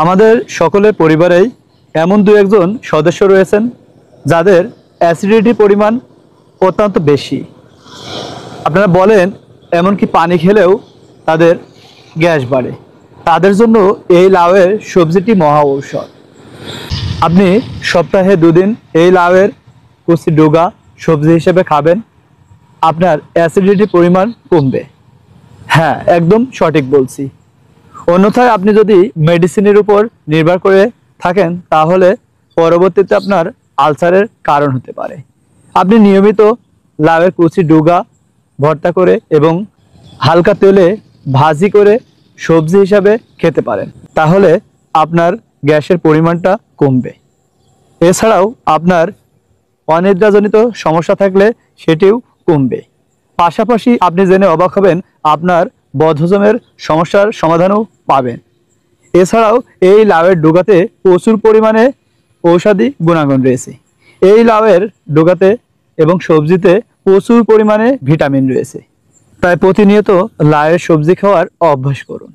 আমাদের সকলের পরিবারেই এমন দু একজন সদস্য রয়েছেন যাদের অ্যাসিডিটি পরিমাণ অত্যন্ত বেশি। আপনারা বলেন এমনকি পানি খেলেও তাদের গ্যাস বাড়ে। তাদের জন্য এই লাউয়ের সবজিটি মহা ঔষধ। আপনি সপ্তাহে 2 দিন এই লাউয়ের কুচি ডুগা সবজি হিসেবে খাবেন, আপনার অ্যাসিডিটির পরিমাণ কমবে। হ্যাঁ, একদম সঠিক বলছি। অন্যথায় আপনি যদি মেডিসিনের উপর নির্ভর করে থাকেন তাহলে পরবর্তীতে আপনার আলসারের কারণ হতে পারে। আপনি নিয়মিত লাউয়ের কুচি ডুগা ভর্তা করে এবং হালকা তেলে ভাজি করে সবজি হিসাবে খেতে পারেন, তাহলে আপনার গ্যাসের পরিমাণটা কমবে। এছাড়াও আপনার অনিদ্রাজনিত সমস্যা থাকলে সেটিও কমবে। পাশাপাশি আপনি জেনে অবাক হবেন আপনার বদহজমের সমস্যার সমাধানও পাবেন। এছাড়াও এই লাউয়ের ডুগাতে প্রচুর পরিমাণে ঔষধি গুণাগুণ রয়েছে। এই লাউয়ের ডুগাতে এবং সবজিতে প্রচুর পরিমাণে ভিটামিন রয়েছে। তাই প্রতিনিয়ত লাউয়ের সবজি খাওয়ার অভ্যাস করুন।